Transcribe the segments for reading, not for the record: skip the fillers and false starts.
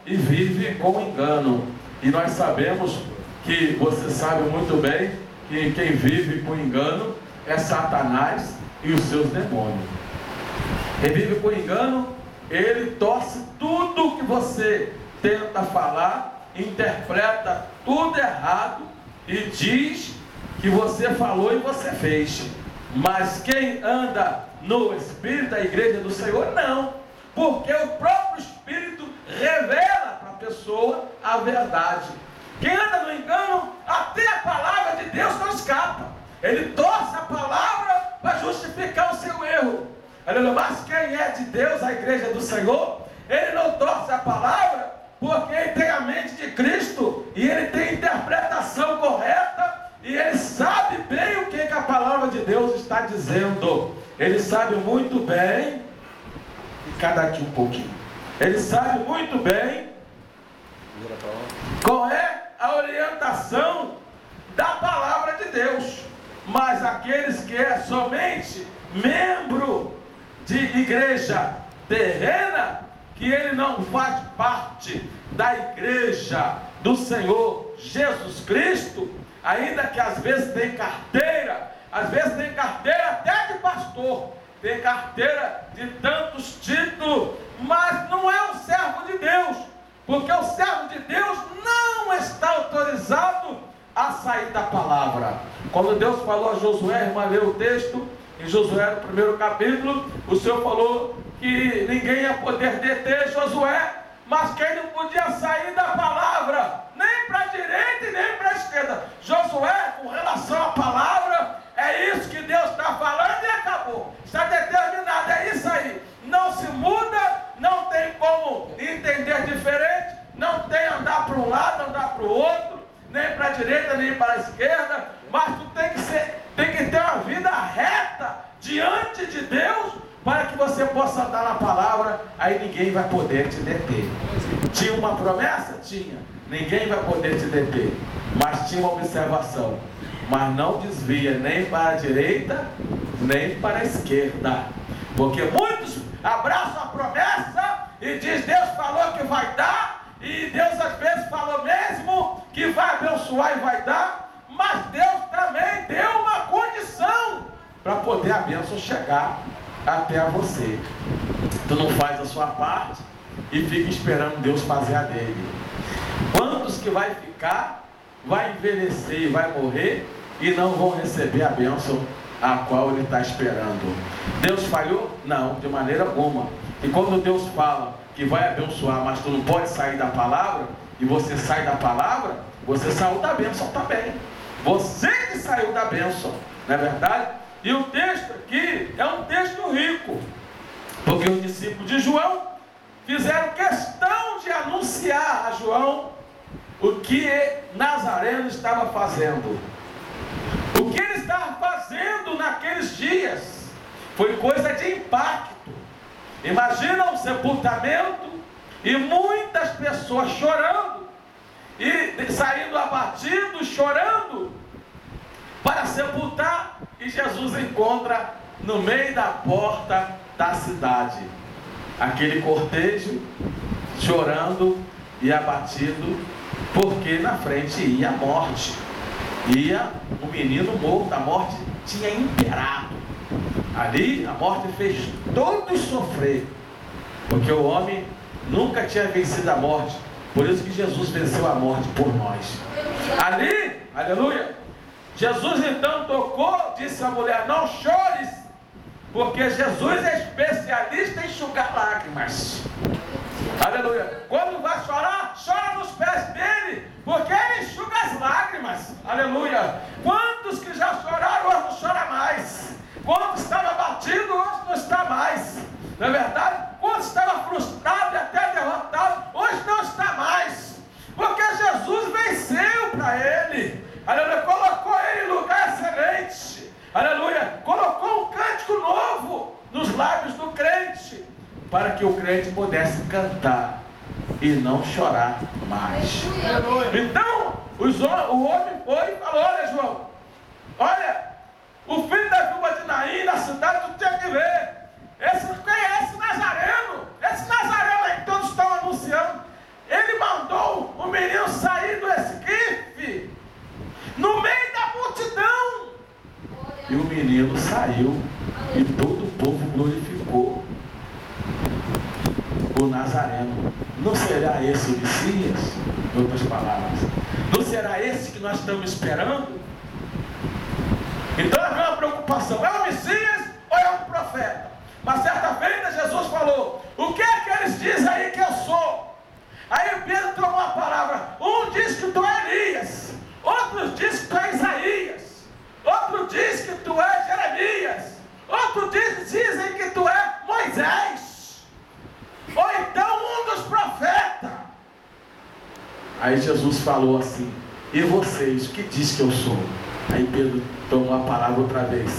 e vive com engano. E nós sabemos que você sabe muito bem que quem vive com engano é Satanás e os seus demônios. Quem vive com engano, ele torce tudo que você tenta falar, interpreta tudo errado e diz que você falou e você fez. Mas quem anda no Espírito da Igreja do Senhor, não. Porque o próprio Espírito revela para a pessoa a verdade. Quem anda no engano, até a palavra de Deus não escapa. Ele torce a palavra para justificar o seu erro. Mas quem é de Deus, a Igreja do Senhor, ele não torce a palavra porque ele tem a mente de Cristo e ele tem a interpretação correta e ele sabe bem o que a palavra de Deus está dizendo. Ele sabe muito bem, cada aqui um pouquinho, ele sabe muito bem qual é a orientação da palavra de Deus. Mas aqueles que é somente membro de igreja terrena, que ele não faz parte da igreja do Senhor Jesus Cristo, ainda que às vezes tem carteira, às vezes tem carteira até de pastor, tem carteira de tantos títulos, mas não é um servo de Deus, porque o servo de Deus não está autorizado a sair da palavra. Quando Deus falou a Josué, irmã, leu o texto, em Josué no primeiro capítulo, o Senhor falou que ninguém ia poder deter Josué, mas que ele não podia sair da palavra, nem para a direita e nem para a esquerda. Josué, com relação à palavra, é isso que Deus está falando e acabou. Está determinado, é isso aí. Não se muda, não tem como entender diferente, não tem andar para um lado, andar para o outro, nem para a direita, nem para a esquerda, mas tu tem que ter uma vida reta diante de Deus, para que você possa andar na palavra, aí ninguém vai poder te deter. Tinha uma promessa? Tinha. Ninguém vai poder te deter, mas tinha uma observação: mas não desvia nem para a direita, nem para a esquerda, porque muitos abraçam a promessa e diz, Deus falou que vai dar, e Deus às vezes falou mesmo que vai abençoar e vai dar, mas Deus também deu uma condição para poder a bênção chegar até a você. Tu não faz a sua parte e fica esperando Deus fazer a dele. Quantos que vai ficar, vai envelhecer e vai morrer e não vão receber a bênção a qual ele está esperando? Deus falhou? Não, de maneira alguma. E quando Deus fala que vai abençoar, mas tu não pode sair da palavra, e você sai da palavra, você saiu da bênção também. Você que saiu da bênção, não é verdade? E o texto aqui é um texto rico, porque os discípulos de João fizeram questão de anunciar a João o que Nazareno estava fazendo. O que ele estava fazendo naqueles dias foi coisa de impacto. Imagina um sepultamento e muitas pessoas chorando e saindo abatidos, chorando para sepultar, e Jesus encontra no meio da porta da cidade aquele cortejo chorando e abatido, porque na frente ia a morte, ia um menino morto, a morte tinha imperado ali, a morte fez todos sofrer, porque o homem nunca tinha vencido a morte. Por isso que Jesus venceu a morte por nós. Ali, aleluia, Jesus então tocou, disse à mulher, não chores, porque Jesus é especialista em enxugar lágrimas. Aleluia. Quando vai chorar, chora nos pés dele, porque ele enxuga as lágrimas. Aleluia. Quantos que já choraram, hoje não chora mais. Quantos estavam abatidos, hoje não está mais. Não é verdade? Quantos estavam frustrados e até derrotados, hoje não está mais. Porque Jesus venceu para ele. Aleluia. Colocou ele em lugar excelente. Aleluia. Colocou um cântico novo nos lábios do crente, para que o crente pudesse cantar e não chorar mais. Então, o homem foi e falou, olha João, olha, o filho da viúva de Naim na cidade, tu tinha que ver. Quem é esse Nazareno? Esse Nazareno aí que todos estão anunciando. menino saiu e todo o povo glorificou o Nazareno. Não será esse o Messias? Em outras palavras, não será esse que nós estamos esperando? Então havia uma preocupação: é o Messias ou é um profeta? Mas certa feita Jesus falou: o que é que eles dizem aí que eu sou? Aí Pedro tomou a palavra: um diz que tu é Elias, outros diz que tu é Isaías, outro diz que tu é Jeremias, outros dizem que tu é Moisés, ou então um dos profetas. Aí Jesus falou assim: e vocês, o que diz que eu sou? Aí Pedro tomou a palavra outra vez: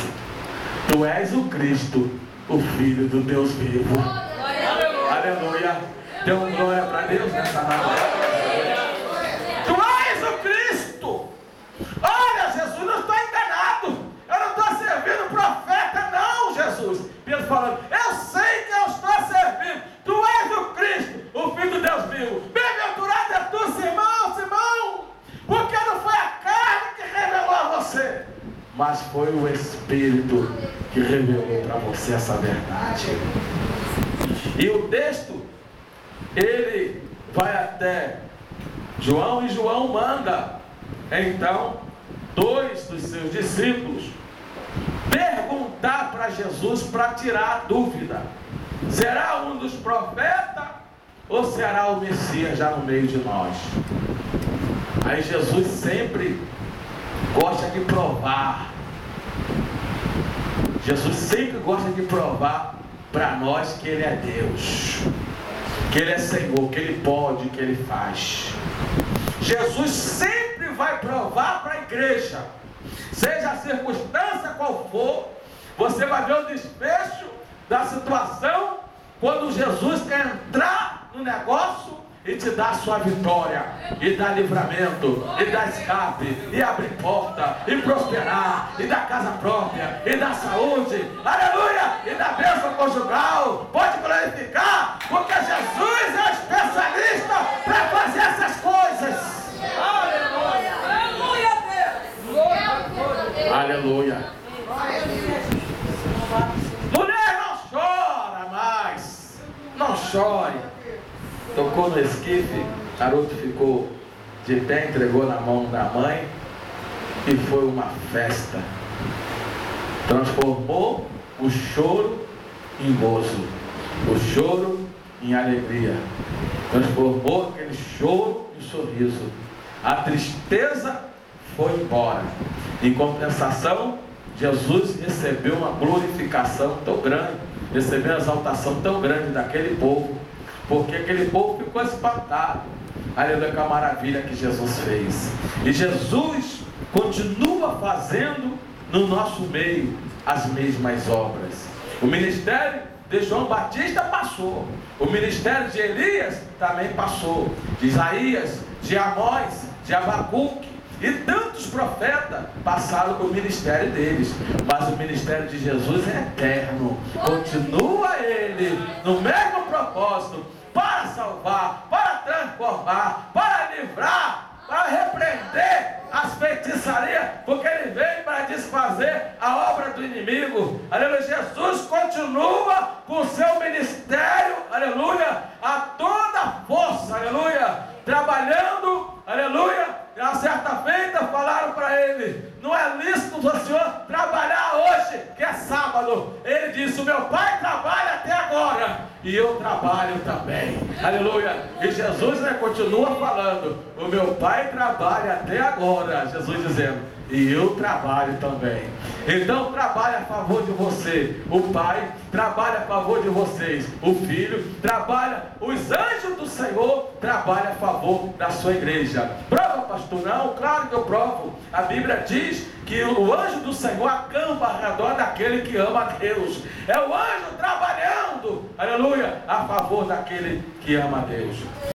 tu és o Cristo, o Filho do Deus vivo. Aleluia. Dê uma glória para Deus nessa noite. Tu és o Cristo. Olha, Jesus, não estou enganado. Eu não estou servindo profeta, não, Jesus. Pedro falando: eu sei que eu estou servindo. Tu és o Cristo, o Filho do Deus vivo. Bem-aventurado é tu, Simão, Simão, porque não foi a carne que revelou a você, mas foi o Espírito que revelou para você essa verdade. E o texto, ele vai até João, e João manda então 2 dos seus discípulos perguntar para Jesus, para tirar a dúvida: será um dos profetas ou será o Messias já no meio de nós? Aí Jesus sempre gosta de provar. Jesus sempre gosta de provar para nós que Ele é Deus, que Ele é Senhor, que Ele pode, que Ele faz. Jesus sempre vai provar para a igreja, seja a circunstância qual for. Você vai ver o desfecho da situação quando Jesus entrar no negócio e te dá a sua vitória, e dá livramento, e dá escape, e abrir porta, e prosperar, e dá casa própria, e dá saúde, aleluia, e dá bênção conjugal. Pode glorificar, porque Jesus é especialista para fazer essas coisas. Aleluia, aleluia. Mulher, não chora mais, não chore. Tocou no esquife, o garoto ficou de pé, entregou na mão da mãe, e foi uma festa. Transformou o choro em gozo, o choro em alegria. Transformou aquele choro em sorriso. A tristeza foi embora. Em compensação, Jesus recebeu uma glorificação tão grande, recebeu uma exaltação tão grande daquele povo, porque aquele povo ficou espantado. Aleluia, com a maravilha que Jesus fez. E Jesus continua fazendo no nosso meio as mesmas obras. O ministério de João Batista passou, o ministério de Elias também passou, de Isaías, de Amós, de Abacuque e tantos profetas passaram o ministério deles, mas o ministério de Jesus é eterno. Continua ele no mesmo propósito, para salvar, para transformar, para livrar, para repreender as feitiçarias, porque ele veio para desfazer a obra do inimigo. Aleluia. Jesus continua com o seu ministério, aleluia, a toda força, aleluia, trabalhando, aleluia. Na certa feita falaram para ele: não é lícito o senhor trabalhar hoje, que é sábado. Ele disse: o meu pai trabalha até agora, e eu trabalho também. Aleluia. E Jesus continua falando: o meu pai trabalha até agora. Jesus dizendo: e eu trabalho também. Então trabalha a favor de você o Pai, trabalha a favor de vocês o Filho, trabalha, os anjos do Senhor trabalham a favor da sua igreja. Prova, pastor? Não, claro que eu provo. A Bíblia diz que o anjo do Senhor acampa ao redor daquele que ama a Deus. É o anjo trabalhando, aleluia, a favor daquele que ama a Deus.